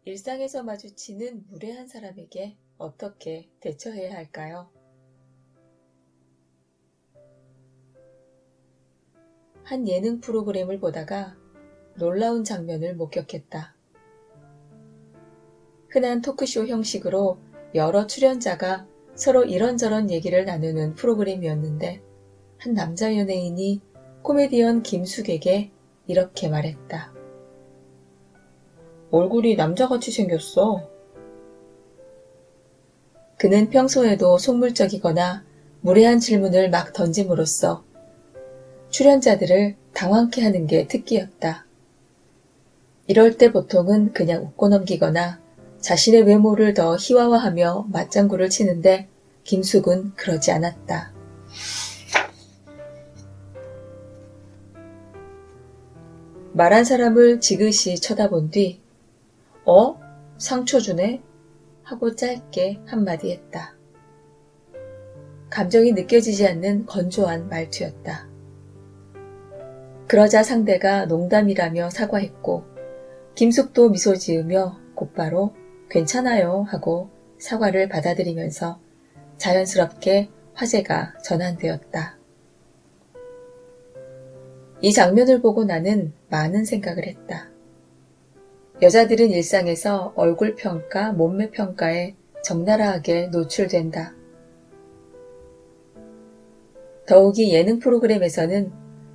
일상에서 마주치는 무례한 사람에게 어떻게 대처해야 할까요? 한 예능 프로그램을 보다가 놀라운 장면을 목격했다. 흔한 토크쇼 형식으로 여러 출연자가 서로 이런저런 얘기를 나누는 프로그램이었는데 한 남자 연예인이 코미디언 김숙에게 이렇게 말했다. 얼굴이 남자같이 생겼어. 그는 평소에도 속물적이거나 무례한 질문을 막 던짐으로써 출연자들을 당황케 하는 게 특기였다. 이럴 때 보통은 그냥 웃고 넘기거나 자신의 외모를 더 희화화하며 맞장구를 치는데 김숙은 그러지 않았다. 말한 사람을 지그시 쳐다본 뒤 상처 주네? 하고 짧게 한마디 했다. 감정이 느껴지지 않는 건조한 말투였다. 그러자 상대가 농담이라며 사과했고 김숙도 미소 지으며 곧바로 괜찮아요 하고 사과를 받아들이면서 자연스럽게 화제가 전환되었다. 이 장면을 보고 나는 많은 생각을 했다. 여자들은 일상에서 얼굴 평가, 몸매 평가에 적나라하게 노출된다. 더욱이 예능 프로그램에서는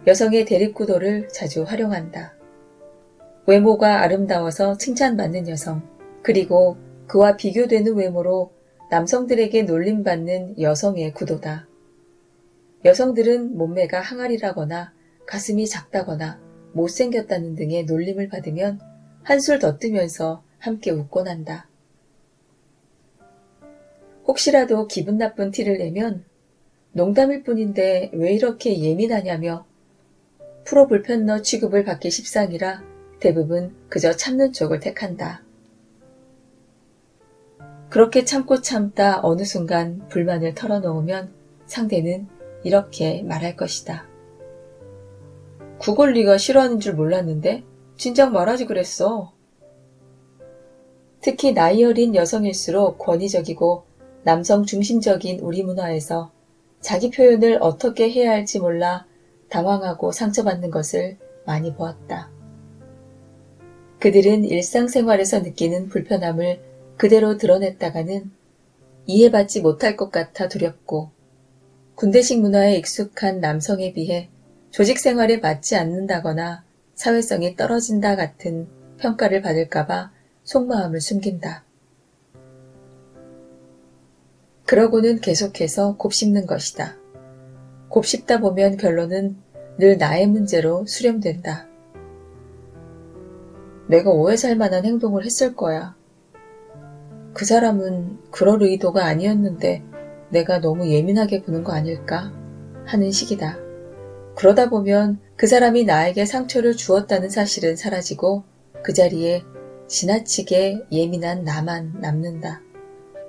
여성의 대립구도를 자주 활용한다. 외모가 아름다워서 칭찬받는 여성, 그리고 그와 비교되는 외모로 남성들에게 놀림받는 여성의 구도다. 여성들은 몸매가 항아리라거나 가슴이 작다거나 못생겼다는 등의 놀림을 받으면 한술 더 뜨면서 함께 웃곤 한다. 혹시라도 기분 나쁜 티를 내면 농담일 뿐인데 왜 이렇게 예민하냐며 프로 불편러 취급을 받기 십상이라 대부분 그저 참는 쪽을 택한다. 그렇게 참고 참다 어느 순간 불만을 털어놓으면 상대는 이렇게 말할 것이다. 그걸 네가 싫어하는 줄 몰랐는데 진작 말하지 그랬어. 특히 나이 어린 여성일수록 권위적이고 남성 중심적인 우리 문화에서 자기 표현을 어떻게 해야 할지 몰라 당황하고 상처받는 것을 많이 보았다. 그들은 일상생활에서 느끼는 불편함을 그대로 드러냈다가는 이해받지 못할 것 같아 두렵고 군대식 문화에 익숙한 남성에 비해 조직 생활에 맞지 않는다거나 사회성이 떨어진다 같은 평가를 받을까봐 속마음을 숨긴다. 그러고는 계속해서 곱씹는 것이다. 곱씹다 보면 결론은 늘 나의 문제로 수렴된다. 내가 오해 살 만한 행동을 했을 거야. 그 사람은 그럴 의도가 아니었는데 내가 너무 예민하게 구는 거 아닐까 하는 식이다. 그러다 보면 그 사람이 나에게 상처를 주었다는 사실은 사라지고 그 자리에 지나치게 예민한 나만 남는다.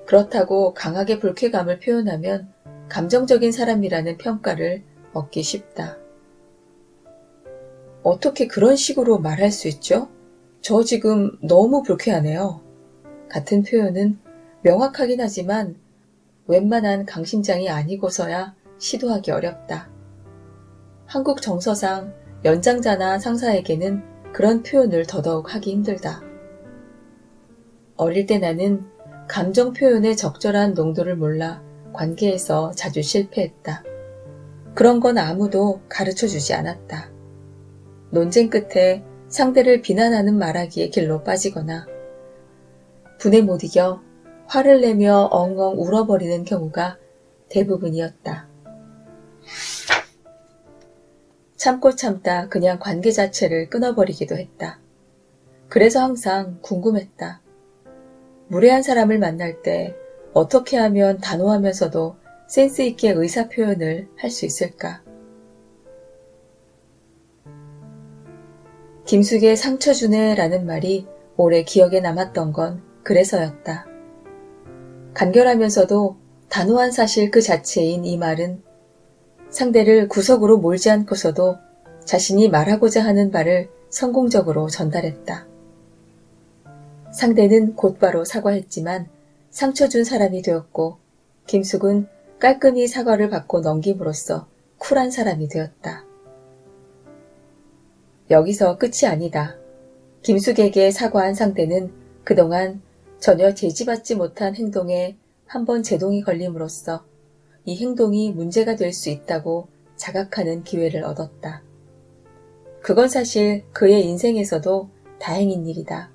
그렇다고 강하게 불쾌감을 표현하면 감정적인 사람이라는 평가를 얻기 쉽다. 어떻게 그런 식으로 말할 수 있죠? 저 지금 너무 불쾌하네요. 같은 표현은 명확하긴 하지만 웬만한 강심장이 아니고서야 시도하기 어렵다. 한국 정서상 연장자나 상사에게는 그런 표현을 더더욱 하기 힘들다. 어릴 때 나는 감정 표현의 적절한 농도를 몰라 관계에서 자주 실패했다. 그런 건 아무도 가르쳐주지 않았다. 논쟁 끝에 상대를 비난하는 말하기의 길로 빠지거나 분에 못 이겨 화를 내며 엉엉 울어버리는 경우가 대부분이었다. 참고 참다 그냥 관계 자체를 끊어버리기도 했다. 그래서 항상 궁금했다. 무례한 사람을 만날 때 어떻게 하면 단호하면서도 센스 있게 의사 표현을 할 수 있을까? 김숙의 상처 주네 라는 말이 오래 기억에 남았던 건 그래서였다. 간결하면서도 단호한 사실 그 자체인 이 말은 상대를 구석으로 몰지 않고서도 자신이 말하고자 하는 바를 성공적으로 전달했다. 상대는 곧바로 사과했지만 상처 준 사람이 되었고 김숙은 깔끔히 사과를 받고 넘김으로써 쿨한 사람이 되었다. 여기서 끝이 아니다. 김숙에게 사과한 상대는 그동안 전혀 제지받지 못한 행동에 한번 제동이 걸림으로써 이 행동이 문제가 될 수 있다고 자각하는 기회를 얻었다. 그건 사실 그의 인생에서도 다행인 일이다.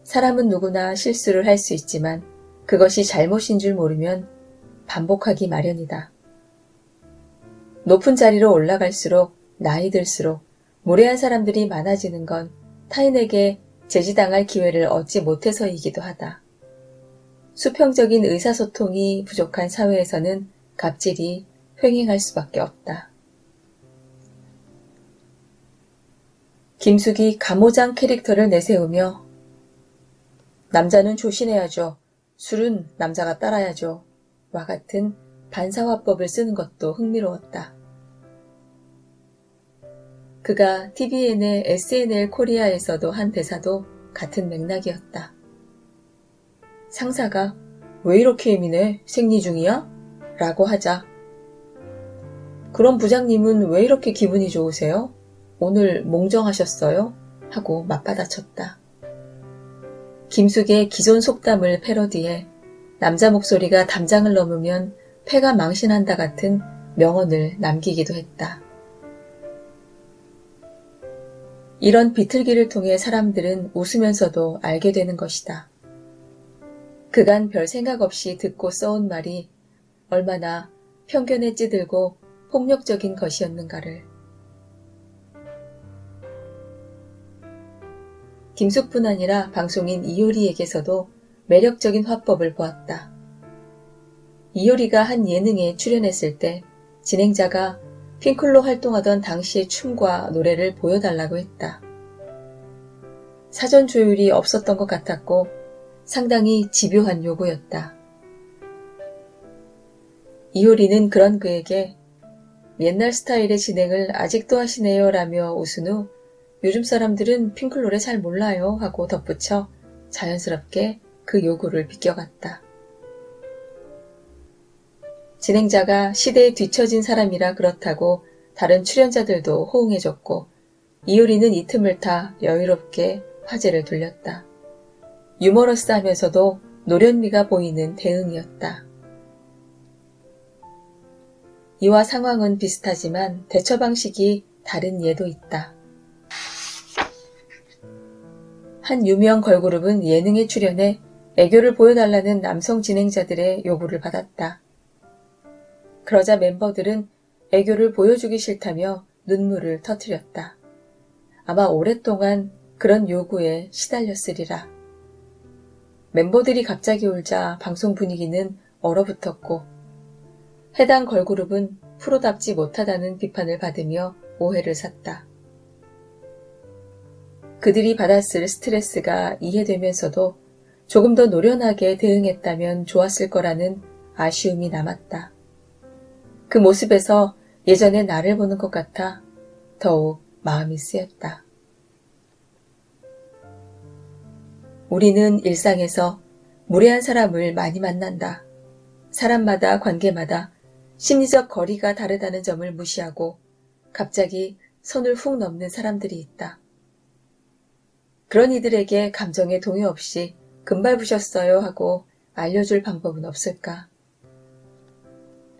사람은 누구나 실수를 할 수 있지만 그것이 잘못인 줄 모르면 반복하기 마련이다. 높은 자리로 올라갈수록 나이 들수록 무례한 사람들이 많아지는 건 타인에게 제지당할 기회를 얻지 못해서이기도 하다. 수평적인 의사소통이 부족한 사회에서는 갑질이 횡행할 수밖에 없다. 김숙이 감호장 캐릭터를 내세우며 남자는 조신해야죠. 술은 남자가 따라야죠. 와 같은 반사화법을 쓰는 것도 흥미로웠다. 그가 TVN의 SNL 코리아에서도 한 대사도 같은 맥락이었다. 상사가 왜 이렇게 예민해? 생리 중이야? 라고 하자 그럼 부장님은 왜 이렇게 기분이 좋으세요? 오늘 몽정하셨어요? 하고 맞받아쳤다. 김숙의 기존 속담을 패러디해 남자 목소리가 담장을 넘으면 패가 망신한다 같은 명언을 남기기도 했다. 이런 비틀기를 통해 사람들은 웃으면서도 알게 되는 것이다. 그간 별 생각 없이 듣고 써온 말이 얼마나 편견에 찌들고 폭력적인 것이었는가를. 김숙뿐 아니라 방송인 이효리에게서도 매력적인 화법을 보았다. 이효리가 한 예능에 출연했을 때 진행자가 핑클로 활동하던 당시의 춤과 노래를 보여달라고 했다. 사전 조율이 없었던 것 같았고 상당히 집요한 요구였다. 이효리는 그런 그에게 옛날 스타일의 진행을 아직도 하시네요 라며 웃은 후 요즘 사람들은 핑클 노래 잘 몰라요 하고 덧붙여 자연스럽게 그 요구를 비껴갔다. 진행자가 시대에 뒤처진 사람이라 그렇다고 다른 출연자들도 호응해줬고 이효리는 이 틈을 타 여유롭게 화제를 돌렸다. 유머러스하면서도 노련미가 보이는 대응이었다. 이와 상황은 비슷하지만 대처 방식이 다른 예도 있다. 한 유명 걸그룹은 예능에 출연해 애교를 보여달라는 남성 진행자들의 요구를 받았다. 그러자 멤버들은 애교를 보여주기 싫다며 눈물을 터뜨렸다. 아마 오랫동안 그런 요구에 시달렸으리라. 멤버들이 갑자기 울자 방송 분위기는 얼어붙었고 해당 걸그룹은 프로답지 못하다는 비판을 받으며 오해를 샀다. 그들이 받았을 스트레스가 이해되면서도 조금 더 노련하게 대응했다면 좋았을 거라는 아쉬움이 남았다. 그 모습에서 예전의 나를 보는 것 같아 더욱 마음이 쓰였다. 우리는 일상에서 무례한 사람을 많이 만난다. 사람마다 관계마다 심리적 거리가 다르다는 점을 무시하고 갑자기 선을 훅 넘는 사람들이 있다. 그런 이들에게 감정의 동요 없이 금발 부셨어요 하고 알려줄 방법은 없을까?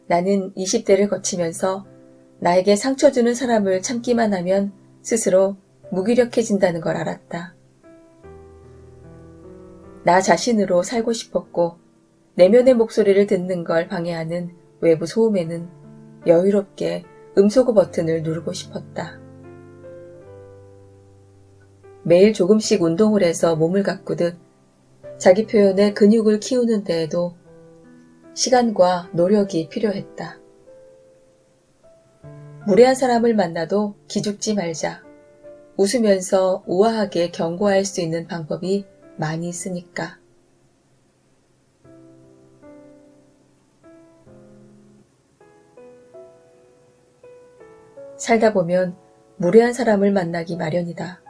나는 20대를 거치면서 나에게 상처 주는 사람을 참기만 하면 스스로 무기력해진다는 걸 알았다. 나 자신으로 살고 싶었고 내면의 목소리를 듣는 걸 방해하는 외부 소음에는 여유롭게 음소거 버튼을 누르고 싶었다. 매일 조금씩 운동을 해서 몸을 가꾸듯 자기 표현에 근육을 키우는 데에도 시간과 노력이 필요했다. 무례한 사람을 만나도 기죽지 말자. 웃으면서 우아하게 경고할 수 있는 방법이 많이 있으니까. 살다 보면 무례한 사람을 만나기 마련이다.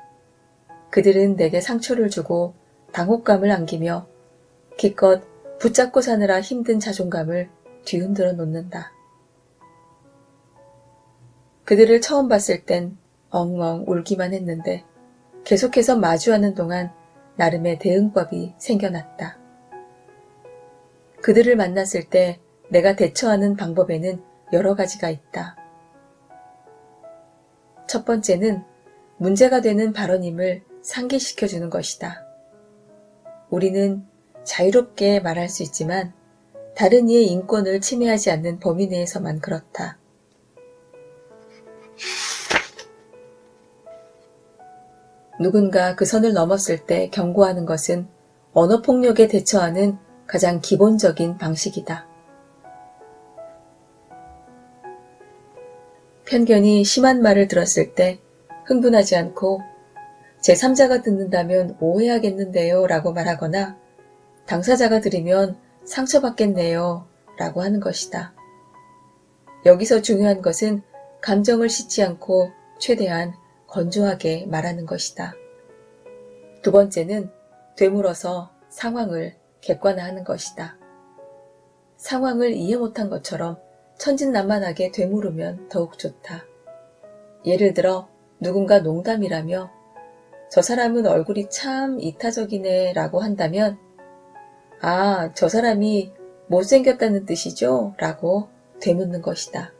그들은 내게 상처를 주고 당혹감을 안기며 기껏 붙잡고 사느라 힘든 자존감을 뒤흔들어 놓는다. 그들을 처음 봤을 땐 엉엉 울기만 했는데 계속해서 마주하는 동안 나름의 대응법이 생겨났다. 그들을 만났을 때 내가 대처하는 방법에는 여러 가지가 있다. 첫 번째는 문제가 되는 발언임을 상기시켜주는 것이다. 우리는 자유롭게 말할 수 있지만 다른 이의 인권을 침해하지 않는 범위 내에서만 그렇다. 누군가 그 선을 넘었을 때 경고하는 것은 언어폭력에 대처하는 가장 기본적인 방식이다. 편견이 심한 말을 들었을 때 흥분하지 않고 제3자가 듣는다면 오해하겠는데요 라고 말하거나 당사자가 들으면 상처받겠네요 라고 하는 것이다. 여기서 중요한 것은 감정을 싣지 않고 최대한 건조하게 말하는 것이다. 두 번째는 되물어서 상황을 객관화하는 것이다. 상황을 이해 못한 것처럼 천진난만하게 되물으면 더욱 좋다. 예를 들어 누군가 농담이라며 저 사람은 얼굴이 참 이타적이네 라고 한다면 아, 저 사람이 못생겼다는 뜻이죠? 라고 되묻는 것이다.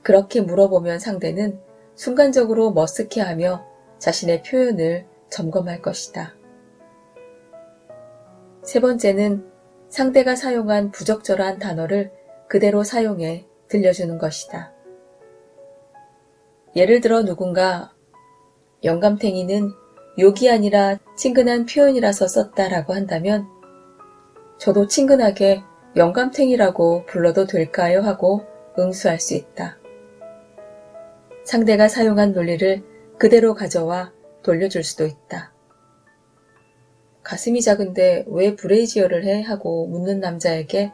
그렇게 물어보면 상대는 순간적으로 머쓱해하며 자신의 표현을 점검할 것이다. 세 번째는 상대가 사용한 부적절한 단어를 그대로 사용해 들려주는 것이다. 예를 들어 누군가 영감탱이는 욕이 아니라 친근한 표현이라서 썼다라고 한다면 저도 친근하게 영감탱이라고 불러도 될까요? 하고 응수할 수 있다. 상대가 사용한 논리를 그대로 가져와 돌려줄 수도 있다. 가슴이 작은데 왜 브레이지어를 해? 하고 묻는 남자에게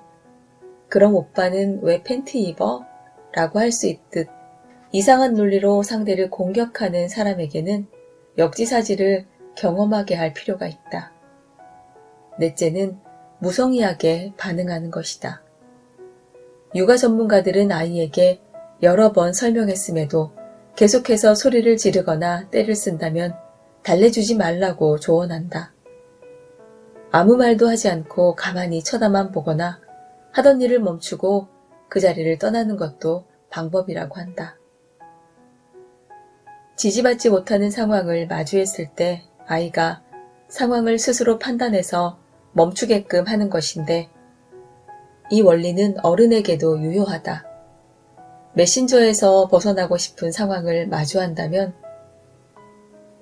그럼 오빠는 왜 팬티 입어? 라고 할 수 있듯 이상한 논리로 상대를 공격하는 사람에게는 역지사지를 경험하게 할 필요가 있다. 넷째는 무성의하게 반응하는 것이다. 육아 전문가들은 아이에게 여러 번 설명했음에도 계속해서 소리를 지르거나 떼를 쓴다면 달래주지 말라고 조언한다. 아무 말도 하지 않고 가만히 쳐다만 보거나 하던 일을 멈추고 그 자리를 떠나는 것도 방법이라고 한다. 지지받지 못하는 상황을 마주했을 때 아이가 상황을 스스로 판단해서 멈추게끔 하는 것인데 이 원리는 어른에게도 유효하다. 메신저에서 벗어나고 싶은 상황을 마주한다면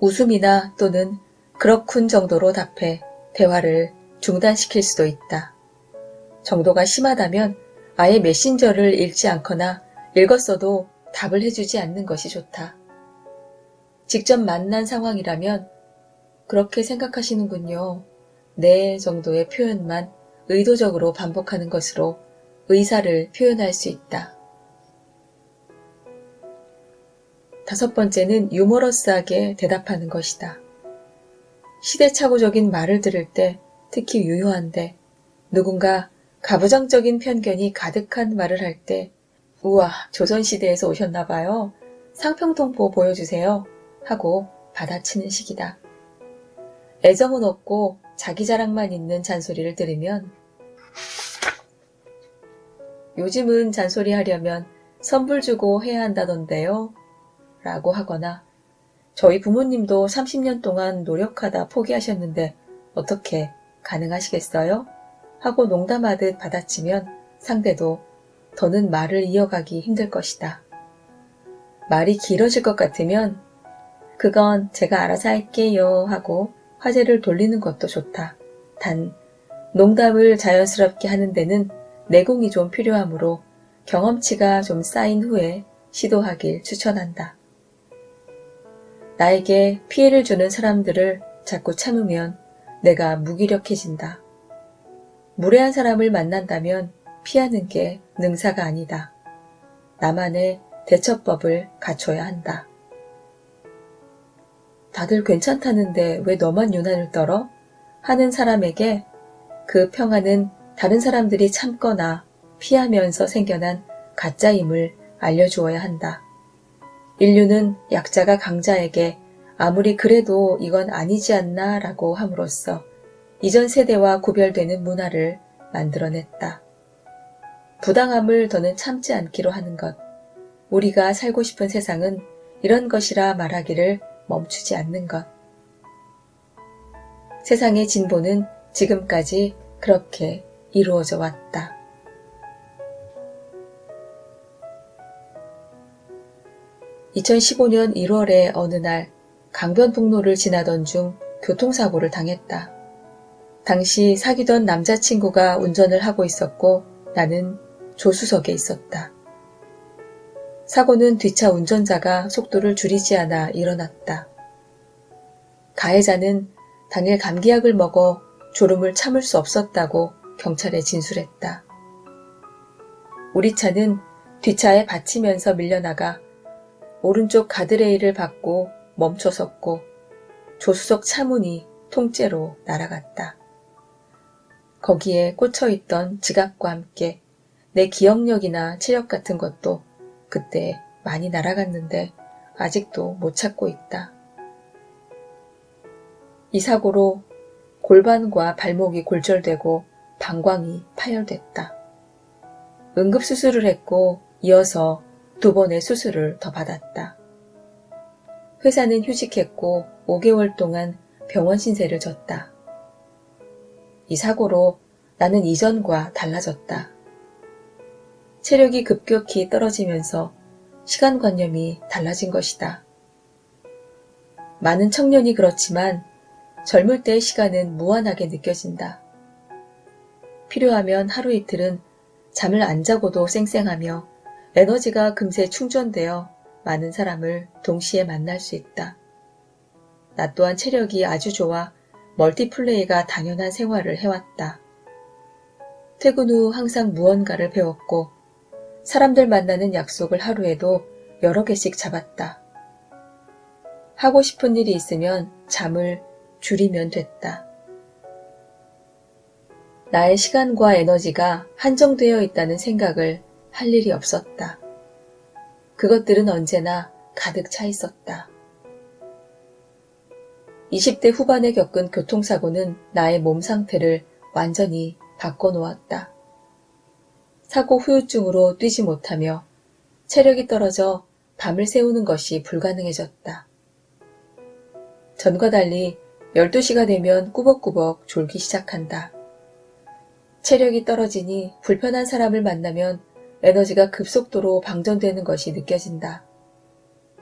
웃음이나 또는 그렇군 정도로 답해 대화를 중단시킬 수도 있다. 정도가 심하다면 아예 메신저를 읽지 않거나 읽었어도 답을 해주지 않는 것이 좋다. 직접 만난 상황이라면 그렇게 생각하시는군요. 네 정도의 표현만 의도적으로 반복하는 것으로 의사를 표현할 수 있다. 다섯 번째는 유머러스하게 대답하는 것이다. 시대착오적인 말을 들을 때 특히 유효한데 누군가 가부장적인 편견이 가득한 말을 할 때 우와 조선시대에서 오셨나봐요. 상평통보 보여주세요. 하고 받아치는 식이다. 애정은 없고 자기 자랑만 있는 잔소리를 들으면 요즘은 잔소리 하려면 선불 주고 해야 한다던데요. 라고 하거나 저희 부모님도 30년 동안 노력하다 포기하셨는데 어떻게 가능하시겠어요? 하고 농담하듯 받아치면 상대도 더는 말을 이어가기 힘들 것이다. 말이 길어질 것 같으면 그건 제가 알아서 할게요 하고 화제를 돌리는 것도 좋다. 단 농담을 자연스럽게 하는 데는 내공이 좀 필요하므로 경험치가 좀 쌓인 후에 시도하길 추천한다. 나에게 피해를 주는 사람들을 자꾸 참으면 내가 무기력해진다. 무례한 사람을 만난다면 피하는 게 능사가 아니다. 나만의 대처법을 갖춰야 한다. 다들 괜찮다는데 왜 너만 유난을 떨어? 하는 사람에게 그 평화는 다른 사람들이 참거나 피하면서 생겨난 가짜임을 알려주어야 한다. 인류는 약자가 강자에게 아무리 그래도 이건 아니지 않나 라고 함으로써 이전 세대와 구별되는 문화를 만들어냈다. 부당함을 더는 참지 않기로 하는 것. 우리가 살고 싶은 세상은 이런 것이라 말하기를 멈추지 않는 것. 세상의 진보는 지금까지 그렇게 이루어져 왔다. 2015년 1월의 어느 날 강변북로를 지나던 중 교통사고를 당했다. 당시 사귀던 남자친구가 운전을 하고 있었고 나는 조수석에 있었다. 사고는 뒷차 운전자가 속도를 줄이지 않아 일어났다. 가해자는 당일 감기약을 먹어 졸음을 참을 수 없었다고 경찰에 진술했다. 우리 차는 뒷차에 받치면서 밀려나가 오른쪽 가드레일을 받고 멈춰섰고 조수석 차문이 통째로 날아갔다. 거기에 꽂혀있던 지갑과 함께 내 기억력이나 체력 같은 것도 그때 많이 날아갔는데 아직도 못 찾고 있다. 이 사고로 골반과 발목이 골절되고 방광이 파열됐다. 응급수술을 했고 이어서 2번의 수술을 더 받았다. 회사는 휴직했고 5개월 동안 병원 신세를 졌다. 이 사고로 나는 이전과 달라졌다. 체력이 급격히 떨어지면서 시간관념이 달라진 것이다. 많은 청년이 그렇지만 젊을 때의 시간은 무한하게 느껴진다. 필요하면 하루 이틀은 잠을 안 자고도 쌩쌩하며 에너지가 금세 충전되어 많은 사람을 동시에 만날 수 있다. 나 또한 체력이 아주 좋아 멀티플레이가 당연한 생활을 해왔다. 퇴근 후 항상 무언가를 배웠고 사람들 만나는 약속을 하루에도 여러 개씩 잡았다. 하고 싶은 일이 있으면 잠을 줄이면 됐다. 나의 시간과 에너지가 한정되어 있다는 생각을 할 일이 없었다. 그것들은 언제나 가득 차 있었다. 20대 후반에 겪은 교통사고는 나의 몸 상태를 완전히 바꿔놓았다. 사고 후유증으로 뛰지 못하며 체력이 떨어져 밤을 새우는 것이 불가능해졌다. 전과 달리 12시가 되면 꾸벅꾸벅 졸기 시작한다. 체력이 떨어지니 불편한 사람을 만나면 에너지가 급속도로 방전되는 것이 느껴진다.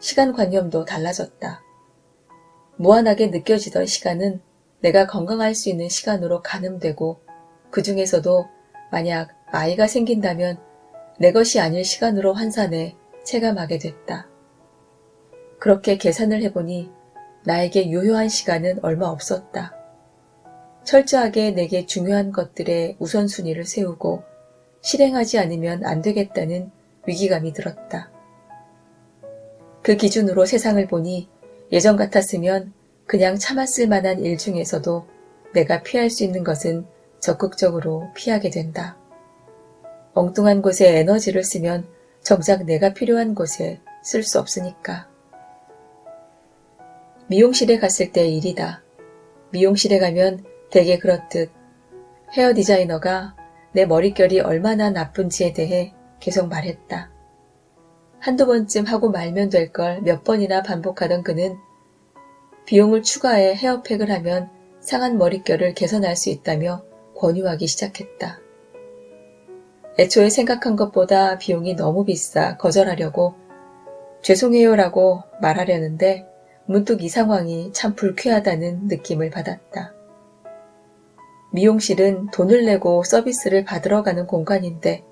시간관념도 달라졌다. 무한하게 느껴지던 시간은 내가 건강할 수 있는 시간으로 가늠되고 그 중에서도 만약 아이가 생긴다면 내 것이 아닐 시간으로 환산해 체감하게 됐다. 그렇게 계산을 해보니 나에게 유효한 시간은 얼마 없었다. 철저하게 내게 중요한 것들의 우선순위를 세우고 실행하지 않으면 안 되겠다는 위기감이 들었다. 그 기준으로 세상을 보니 예전 같았으면 그냥 참았을 만한 일 중에서도 내가 피할 수 있는 것은 적극적으로 피하게 된다. 엉뚱한 곳에 에너지를 쓰면 정작 내가 필요한 곳에 쓸 수 없으니까. 미용실에 갔을 때의 일이다. 미용실에 가면 대개 그렇듯 헤어 디자이너가 내 머릿결이 얼마나 나쁜지에 대해 계속 말했다. 한두 번쯤 하고 말면 될 걸 몇 번이나 반복하던 그는 비용을 추가해 헤어팩을 하면 상한 머릿결을 개선할 수 있다며 권유하기 시작했다. 애초에 생각한 것보다 비용이 너무 비싸 거절하려고 죄송해요라고 말하려는데 문득 이 상황이 참 불쾌하다는 느낌을 받았다. 미용실은 돈을 내고 서비스를 받으러 가는 공간인데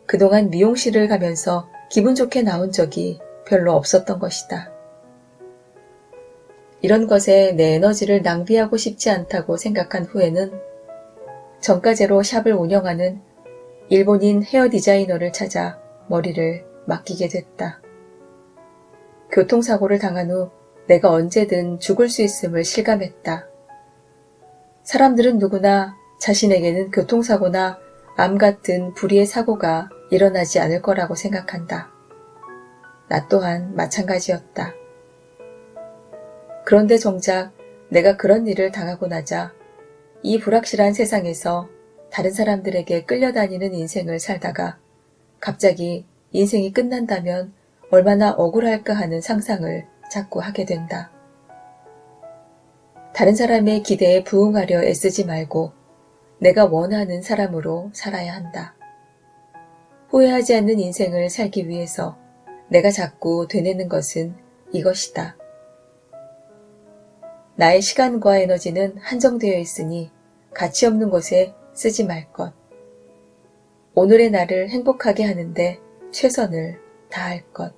그동안 미용실을 가면서 기분 좋게 나온 적이 별로 없었던 것이다. 이런 것에 내 에너지를 낭비하고 싶지 않다고 생각한 후에는 정가제로 샵을 운영하는 일본인 헤어 디자이너를 찾아 머리를 맡기게 됐다. 교통사고를 당한 후 내가 언제든 죽을 수 있음을 실감했다. 사람들은 누구나 자신에게는 교통사고나 암 같은 불의의 사고가 일어나지 않을 거라고 생각한다. 나 또한 마찬가지였다. 그런데 정작 내가 그런 일을 당하고 나자 이 불확실한 세상에서 다른 사람들에게 끌려다니는 인생을 살다가 갑자기 인생이 끝난다면 얼마나 억울할까 하는 상상을 자꾸 하게 된다. 다른 사람의 기대에 부응하려 애쓰지 말고 내가 원하는 사람으로 살아야 한다. 후회하지 않는 인생을 살기 위해서 내가 자꾸 되뇌는 것은 이것이다. 나의 시간과 에너지는 한정되어 있으니 가치 없는 곳에 쓰지 말 것. 오늘의 나를 행복하게 하는데 최선을 다할 것.